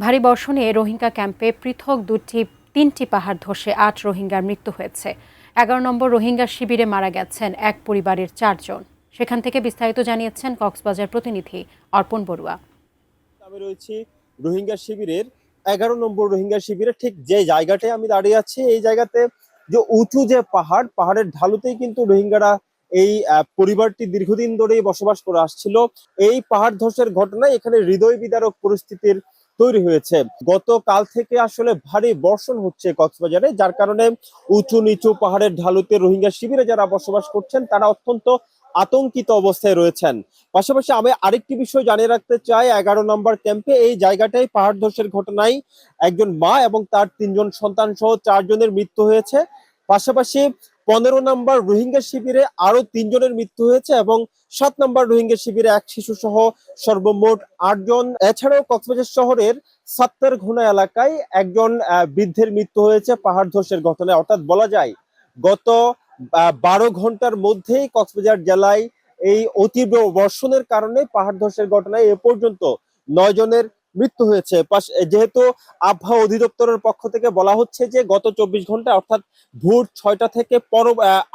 ভারী বর্ষণে রোহিঙ্গা ক্যাম্পে পৃথক তিনটি পাহাড় ধসে ৮ রোহিঙ্গার মৃত্যু হয়েছে। ১১ নম্বর রোহিঙ্গা শিবিরে মারা গেছেন এক পরিবারের ৪ জন। সেখান থেকে বিস্তারিত জানিয়েছেন কক্সবাজার প্রতিনিধি অর্পণ বড়ুয়া। আমি রয়েছি রোহিঙ্গা শিবিরের ১১ নম্বর রোহিঙ্গা শিবিরে ঠিক যে জায়গাটায় আমি দাঁড়িয়ে আছি, এই জায়গাতে যে উঁচু যে পাহাড়ের ঢালুতেই কিন্তু রোহিঙ্গারা এই পরিবারটি দীর্ঘদিন ধরেই বসবাস করে আসছিল। এই পাহাড় ধসের ঘটনায় এখানে হৃদয় বিদারক পরিস্থিতির তৈরি হয়েছে। গতকাল থেকে আসলে ভারী বর্ষণ হচ্ছে কক্সবাজারে, যার কারণে উঁচু নিচু পাহাড়ের ঢালুতে রোহিঙ্গা শিবিরে যারা বসবাস করছেন তারা অত্যন্ত আতঙ্কিত অবস্থায় রয়েছেন। পাশাপাশি আমি আরেকটি বিষয় জানিয়ে রাখতে চাই, ১১ নম্বর ক্যাম্পে এই জায়গাটাই পাহাড় ধসের ঘটনায় একজন মা এবং তার ৩ জন সন্তান সহ ৪ জনের মৃত্যু হয়েছে। পাশাপাশি ১৫ নম্বর রোহিঙ্গা শিবিরে আরো ৩ জনের মৃত্যু হয়েছে এবং ৭ নম্বর রোহিঙ্গা শিবিরে এক শিশু সহ সর্বমোট ৮ জন। এছাড়াও কক্সবাজার শহরের সাত্তারঘোনা এলাকায় একজন বৃদ্ধের মৃত্যু হয়েছে পাহাড় ধসের ঘটনায়। অর্থাৎ বলা যায় গত ১২ ঘন্টার মধ্যেই কক্সবাজার জেলায় এই অতীব্র বর্ষণের কারণে পাহাড় ধসের ঘটনায় এ পর্যন্ত ৯ জনের মৃত্যু হয়েছে। যেহেতু আবহাওয়া অধিদপ্তরের পক্ষ থেকে বলা হচ্ছে যে গত ২৪ ঘন্টা অর্থাৎ ভোর ৬টা থেকে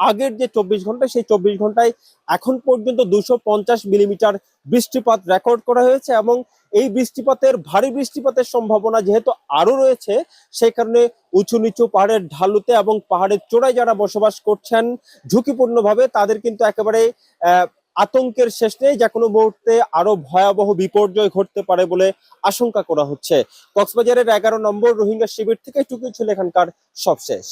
আগের যে ২৪ ঘন্টা, সেই ২৪ ঘন্টায় এখন পর্যন্ত ২৫০ মিলিমিটার বৃষ্টিপাত রেকর্ড করা হয়েছে এবং এই ভারী বৃষ্টিপাতের সম্ভাবনা যেহেতু আরো রয়েছে, সেই কারণে উঁচু নিচু পাহাড়ের ঢালুতে এবং পাহাড়ের চূড়ায় যারা বসবাস করছেন ঝুঁকিপূর্ণভাবে, তাদের কিন্তু একেবারে আতঙ্কের শেষ নেই। যে কোনো মুহূর্তে আরো ভয়াবহ বিপর্যয় ঘটতে পারে বলে আশঙ্কা করা হচ্ছে। কক্সবাজারের ১১ নম্বর রোহিঙ্গা শিবির থেকে এটুকুই ছিল এখানকার সবশেষ।